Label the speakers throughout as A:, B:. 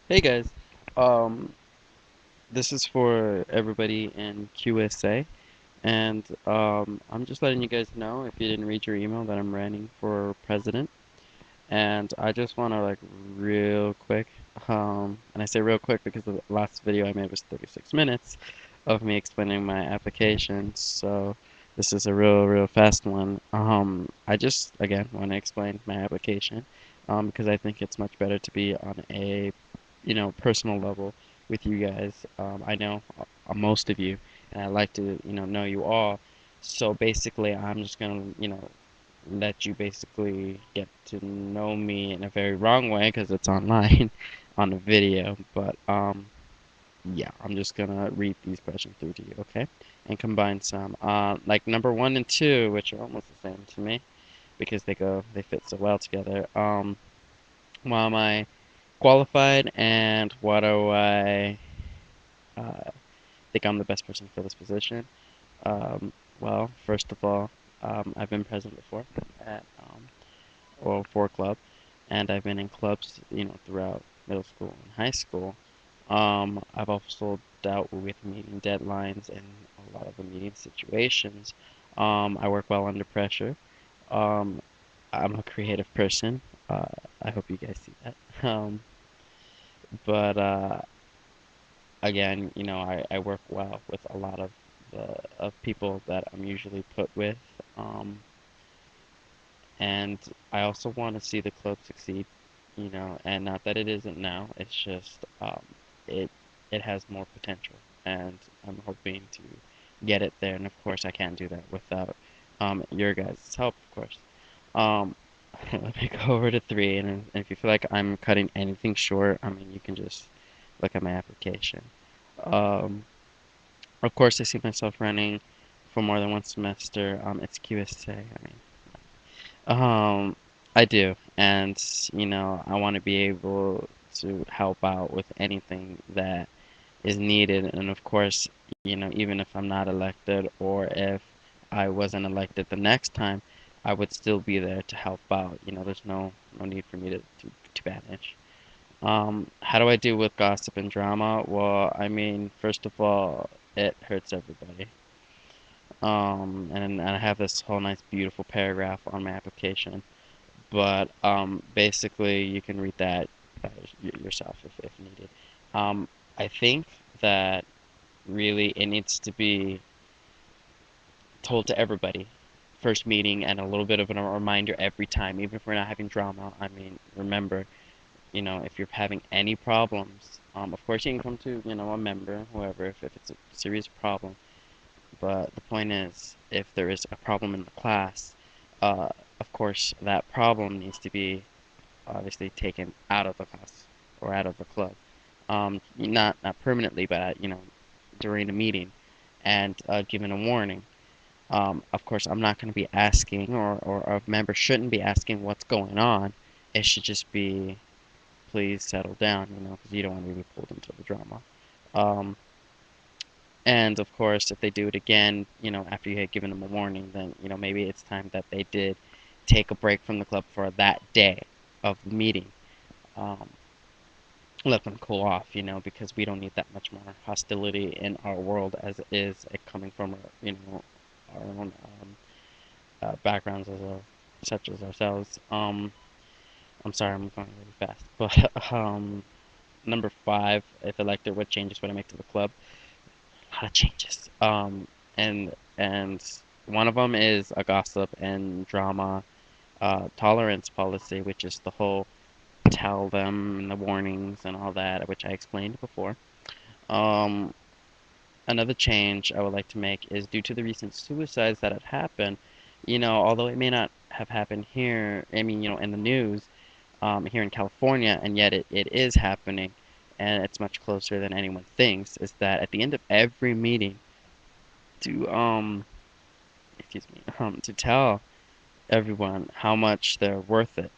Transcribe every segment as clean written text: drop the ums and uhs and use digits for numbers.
A: Hey guys, um, this is for everybody in QSA, and I'm just letting you guys know if you didn't read your email that I'm running for president, and I just want to real quick, and I say real quick because the last video I made was 36 minutes of me explaining my application, so this is a real fast one. I just again want to explain my application, because I think it's much better to be on a personal level with you guys. I know most of you, and I like to, know you all. So basically, I'm just gonna, let you basically get to know me in a very wrong way because it's online on a video. But yeah, I'm just gonna read these questions through to you, okay? And combine some. Like number one and two, which are almost the same to me because they fit so well together. Why am I qualified, and why do I uh, think I'm the best person for this position? Well, first of all, I've been president before at for a club, and I've been in clubs, throughout middle school and high school. I've also dealt with meeting deadlines and a lot of the meeting situations. I work well under pressure. Um, I'm a creative person. Uh, I hope you guys see that. But again, I work well with a lot of people that I'm usually put with, um, and I also want to see the club succeed, and not that it isn't now. It's just it it has more potential, and I'm hoping to get it there. And of course, I can't do that without your guys' help, of course. Um, Let me go over to three, and if you feel like I'm cutting anything short, I mean, you can just look at my application. Um, of course, I see myself running for more than one semester. It's QSA. I do, and I want to be able to help out with anything that is needed. And of course, even if I'm not elected or if I wasn't elected the next time, I would still be there to help out. There's no need for me to vanish. How do I deal with gossip and drama? Well, I mean, first of all, it hurts everybody. And I have this whole nice, beautiful paragraph on my application. But basically, you can read that yourself if needed. Um, I think that really it needs to be told to everybody. First meeting and a little bit of a reminder every time, even if we're not having drama. I mean, remember, if you're having any problems, of course you can come to, a member, whoever, if it's a serious problem. But the point is, if there is a problem in the class, uh, of course that problem needs to be obviously taken out of the class or out of the club. Not permanently, but during a meeting and given a warning. Of course, I'm not going to be asking, or a member shouldn't be asking what's going on. It should just be, please settle down, because you don't want to be pulled into the drama. Um, and of course, if they do it again, after you had given them a warning, then maybe it's time that they did take a break from the club for that day of the meeting. Um, Let them cool off, because we don't need that much more hostility in our world as it is coming from our own backgrounds such as ourselves. I'm sorry, I'm going really fast, but number five, if elected, what changes would I make to the club? A lot of changes. And one of them is a gossip and drama tolerance policy, which is the whole tell them and the warnings and all that, which I explained before. Um, Another change I would like to make is due to the recent suicides that have happened, although it may not have happened here, I mean, in the news, here in California, and yet it is happening, and it's much closer than anyone thinks, is that at the end of every meeting, to, excuse me, to tell everyone how much they're worth it,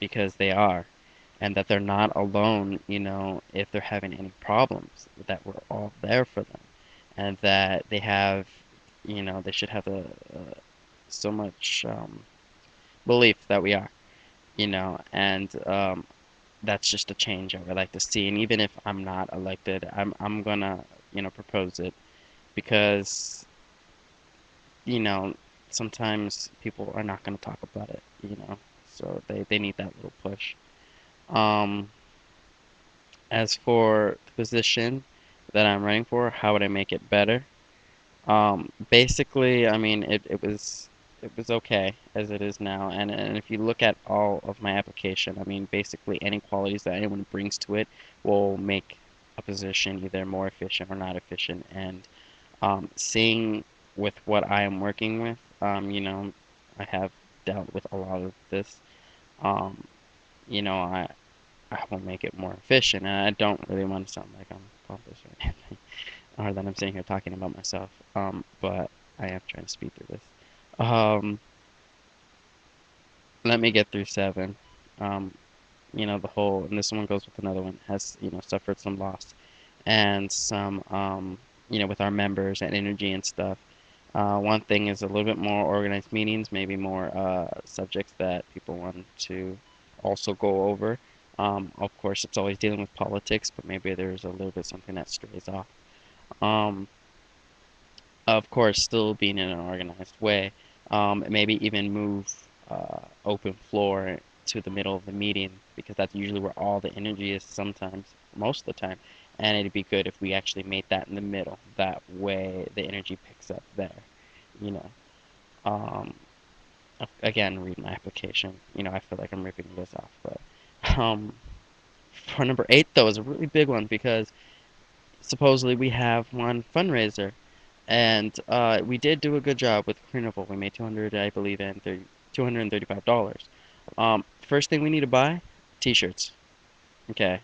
A: because they are, and that they're not alone, if they're having any problems, that we're all there for them, and that they have, they should have so much belief that we are, and that's just a change I would like to see. And even if I'm not elected, I'm gonna, propose it because, you know, sometimes people are not gonna talk about it. So they need that little push. Um, as for the position that I'm running for, how would I make it better? Basically, I mean, it was okay as it is now, and if you look at all of my application, I mean, basically any qualities that anyone brings to it will make a position either more efficient or not efficient. And seeing with what I am working with, I have dealt with a lot of this. Um, you know, I I will make it more efficient, and I don't really want to sound like I'm pompous or anything or that I'm sitting here talking about myself. But I am trying to speed through this. Um, Let me get through seven. Um, the whole, and this one goes with another one, has, suffered some loss and some, with our members and energy and stuff. One thing is a little bit more organized meetings, maybe more subjects that people want to also go over. Of course, it's always dealing with politics, but maybe there's a little bit something that strays off. Um, of course, still being in an organized way. Maybe even move open floor to the middle of the meeting because that's usually where all the energy is sometimes, most of the time. And it'd be good if we actually made that in the middle. That way the energy picks up there, you know. Um, Again, read my application. I feel like I'm ripping this off, but for number eight though is a really big one because supposedly we have one fundraiser. And we did do a good job with Carnival. We made 200, I believe, and $235. First thing we need to buy, t-shirts. Okay,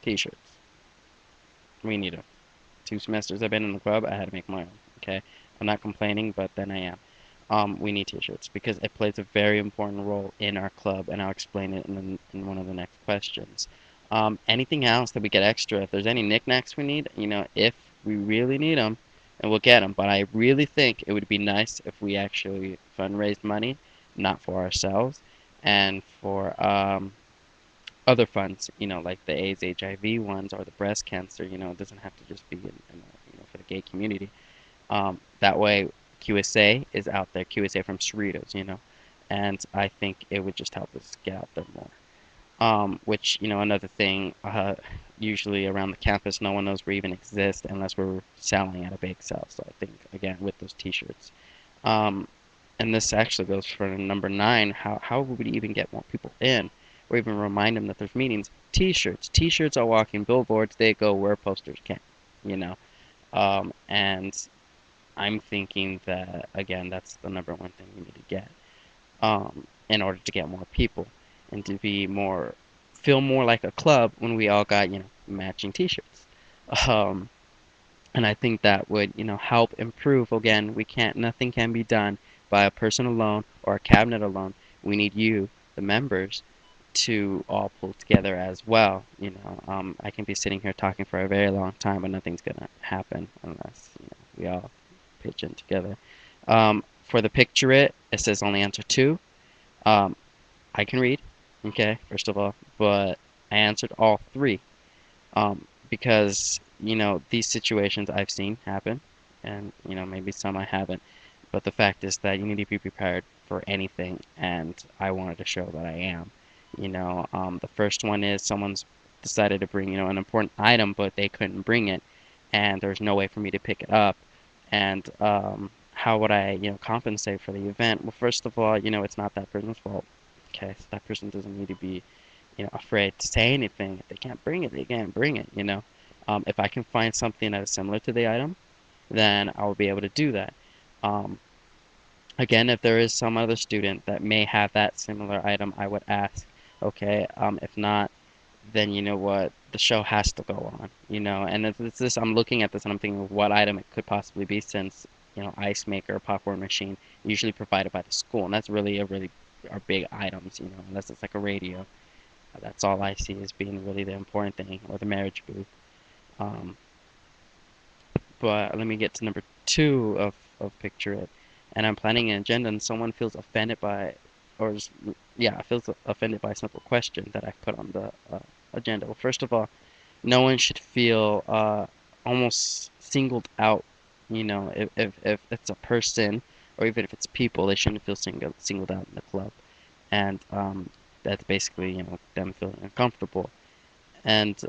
A: t-shirts. We need them. 2 semesters I've been in the club, I had to make my own. Okay, I'm not complaining, but then I am. We need t-shirts because it plays a very important role in our club, and I'll explain it in one of the next questions. Anything else that we get extra, if there's any knickknacks we need, if we really need them, and we'll get them. But I really think it would be nice if we actually fundraised money, not for ourselves, and for other funds, like the AIDS, HIV ones, or the breast cancer. It doesn't have to just be for the gay community. That way, QSA is out there, QSA from Cerritos, and I think it would just help us get out there more. Which, another thing, usually around the campus, no one knows we even exist unless we're selling at a bake sale. So I think, again, with those t-shirts. Um, and this actually goes for number nine. How would we even get more people in? Or even remind them that there's meetings? T-shirts. T-shirts are walking billboards. They go where posters can, you know. And I'm thinking that, again, that's the number one thing we need to get in order to get more people and to feel more like a club when we all got, matching t-shirts. Um, and I think that would, help improve. Again, nothing can be done by a person alone or a cabinet alone. We need you, the members, to all pull together as well. I can be sitting here talking for a very long time, but nothing's gonna happen unless, we all pitch in together. For the picture it says only answer two. Um, I can read, okay, first of all, but I answered all three because, these situations I've seen happen, and, maybe some I haven't. But the fact is that you need to be prepared for anything, and I wanted to show that I am. The first one is someone's decided to bring, an important item, but they couldn't bring it, and there's no way for me to pick it up. And how would I, compensate for the event? Well, first of all, it's not that person's fault. Okay, so that person doesn't need to be, afraid to say anything. If they can't bring it, they can't bring it. If I can find something that is similar to the item, then I will be able to do that. Um, Again, if there is some other student that may have that similar item, I would ask, okay, if not, then you know what, the show has to go on, and if it's this, I'm looking at this and I'm thinking of what item it could possibly be since, ice maker, popcorn machine, usually provided by the school, and that's really our big items, unless it's like a radio. That's all I see as being really the important thing, or the marriage booth. Um, but let me get to number two of picture it. And I'm planning an agenda, and someone feels offended by or just, yeah, feels offended by a simple question that I put on the agenda. Well, first of all, no one should feel almost singled out. You know, if it's a person or even if it's people, they shouldn't feel singled out in the club, and that's basically them feeling uncomfortable. And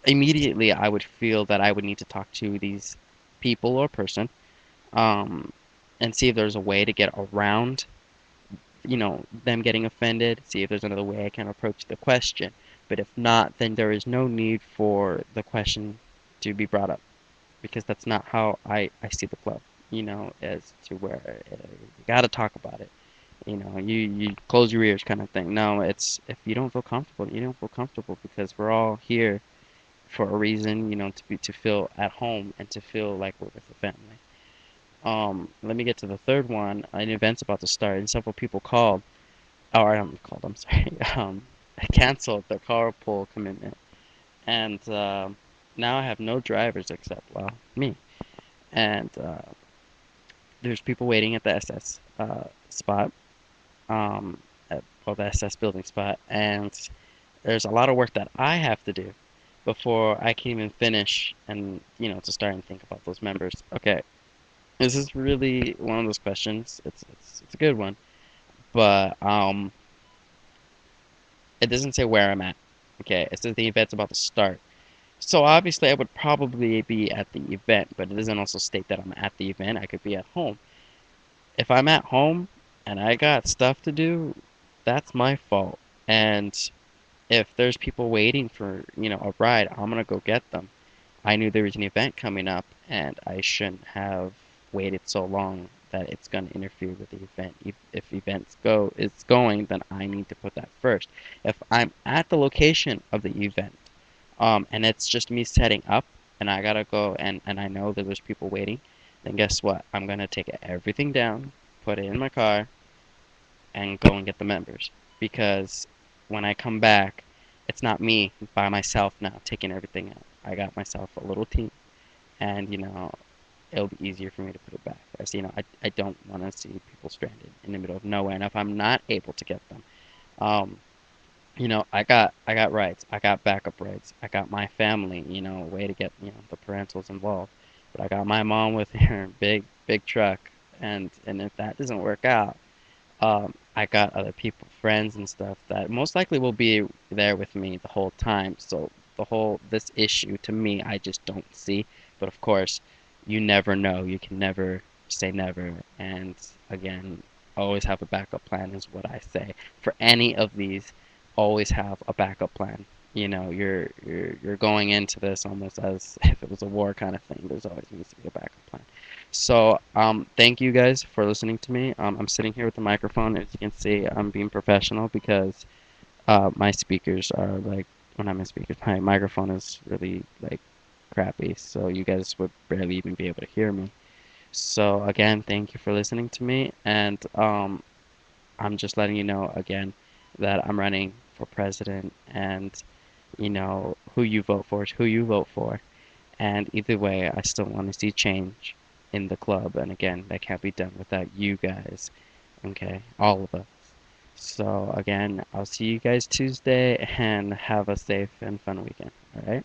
A: immediately, I would feel that I would need to talk to these people or person, um, and see if there's a way to get around them getting offended, see if there's another way I can approach the question. But if not, then there is no need for the question to be brought up because that's not how I see the club, as to where you got to talk about it. You close your ears kind of thing. No, it's if you don't feel comfortable, you don't feel comfortable because we're all here for a reason, to feel at home and to feel like we're with a family. Let me get to the third one. An event's about to start, and several people called or called, I'm sorry, canceled their carpool commitment. And now I have no drivers except, well, me. And there's people waiting at the SS spot, the SS building spot. And there's a lot of work that I have to do before I can even finish and, to start and think about those members. Okay, this is really one of those questions. It's a good one, but it doesn't say where I'm at. Okay, it says the event's about to start. So obviously I would probably be at the event, but it doesn't also state that I'm at the event. I could be at home. If I'm at home and I got stuff to do, that's my fault. And if there's people waiting for, a ride, I'm gonna go get them. I knew there was an event coming up, and I shouldn't have waited so long that it's going to interfere with the event. If events go is going, then I need to put that first. If I'm at the location of the event, and it's just me setting up, and I gotta go, and I know that there's people waiting, then guess what? I'm gonna take everything down, put it in my car, and go and get the members. Because when I come back, it's not me by myself now taking everything out. I got myself a little team, and it'll be easier for me to put it back. As I don't want to see people stranded in the middle of nowhere, and if I'm not able to get them, um, I got rights, I got backup rights, I got my family, a way to get the parentals involved, but I got my mom with her big truck, and if that doesn't work out, I got other people, friends and stuff that most likely will be there with me the whole time. So this issue to me, I just don't see. But of course, you never know. You can never say never. And again, always have a backup plan is what I say. For any of these, always have a backup plan. You're going into this almost as if it was a war kind of thing. There's always needs to be a backup plan. So, thank you guys for listening to me. I'm sitting here with the microphone. As you can see, I'm being professional because my speakers are like, well, not my speakers, my microphone is really like crappy. So you guys would barely even be able to hear me. So again, thank you for listening to me, and I'm just letting you know again that I'm running for president, and who you vote for is who you vote for. And either way, I still want to see change in the club. And again, that can't be done without you guys. Okay, all of us. So again, I'll see you guys Tuesday and have a safe and fun weekend. All right?